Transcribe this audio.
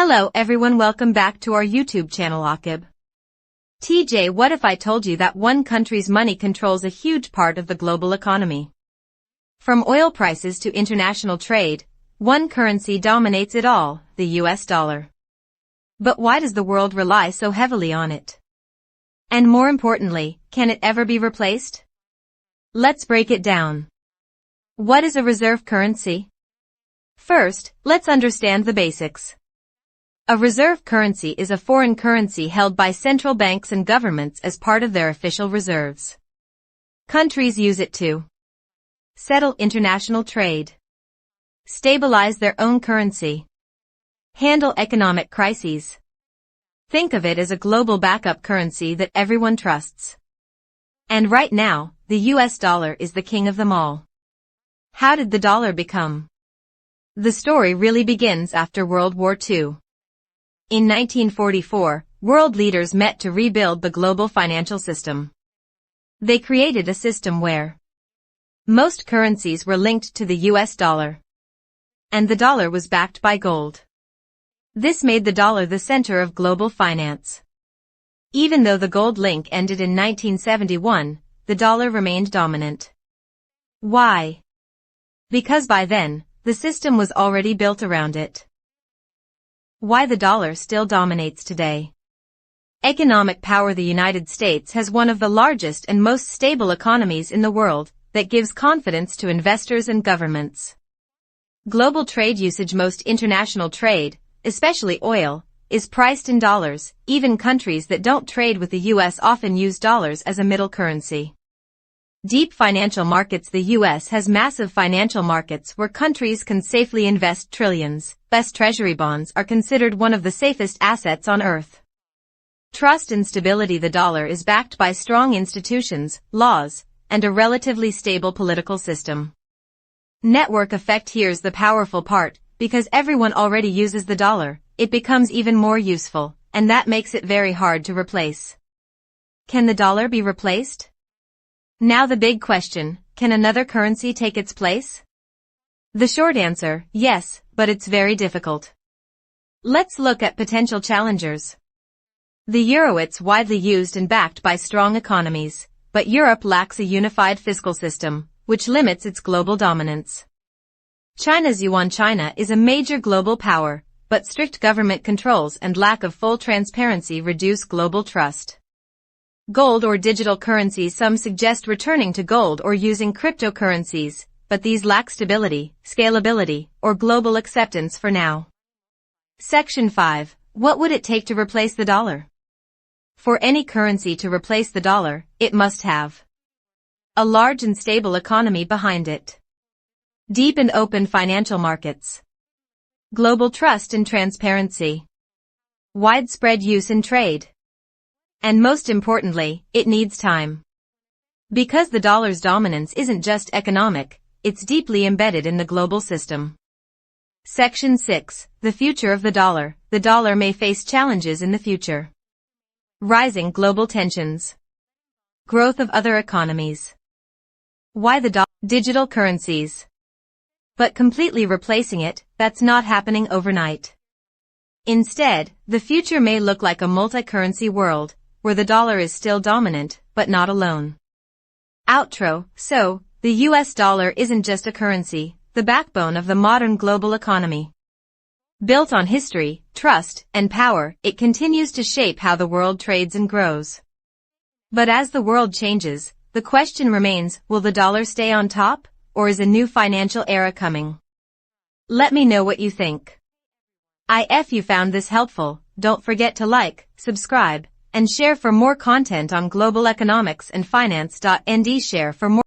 Hello everyone, welcome back to our YouTube channel Akib. TJ, what if I told you that one country's money controls a huge part of the global economy? From oil prices to international trade, one currency dominates it all, the US dollar. But why does the world rely so heavily on it? And more importantly, can it ever be replaced? Let's break it down. What is a reserve currency? First, let's understand the basics. A reserve currency is a foreign currency held by central banks and governments as part of their official reserves. Countries use it to settle international trade, stabilize their own currency, handle economic crises. Think of it as a global backup currency that everyone trusts. And right now, the US dollar is the king of them all. How did the dollar become? The story really begins after World War II. In 1944, world leaders met to rebuild the global financial system. They created a system where most currencies were linked to the US dollar, and the dollar was backed by gold. This made the dollar the center of global finance. Even though the gold link ended in 1971, the dollar remained dominant. Why? Because by then, the system was already built around it. Why the dollar still dominates today? Economic power. The United States has one of the largest and most stable economies in the world that gives confidence to investors and governments. Global trade usage. Most international trade, especially oil, is priced in dollars. Even countries that don't trade with the US often use dollars as a middle currency. Deep financial markets. The US has massive financial markets where countries can safely invest trillions. Best treasury bonds are considered one of the safest assets on earth. Trust and stability. The dollar is backed by strong institutions, laws, and a relatively stable political system. Network effect. Here's the powerful part, because everyone already uses the dollar, it becomes even more useful, and that makes it very hard to replace. Can the dollar be replaced? Now the big question, can another currency take its place? The short answer, yes, but it's very difficult. Let's look at potential challengers. The euro. It's widely used and backed by strong economies, but Europe lacks a unified fiscal system, which limits its global dominance. China's yuan. China is a major global power, but strict government controls and lack of full transparency reduce global trust. Gold or digital currencies. Some suggest returning to gold or using cryptocurrencies, but these lack stability, scalability, or global acceptance for now. Section 5. What would it take to replace the dollar? For any currency to replace the dollar, it must have a large and stable economy behind it, deep and open financial markets, global trust and transparency, widespread use in trade, and most importantly, it needs time. Because the dollar's dominance isn't just economic, it's deeply embedded in the global system. Section 6. The future of the dollar. The dollar may face challenges in the future. Rising global tensions. Growth of other economies. Why the dollar? Digital currencies. But completely replacing it, that's not happening overnight. Instead, the future may look like a multi-currency world, where the dollar is still dominant, but not alone. Outro. So, the US dollar isn't just a currency, the backbone of the modern global economy. Built on history, trust, and power, it continues to shape how the world trades and grows. But as the world changes, the question remains, will the dollar stay on top, or is a new financial era coming? Let me know what you think. If you found this helpful, don't forget to like, subscribe, and share for more content on global economics and finance. Share for more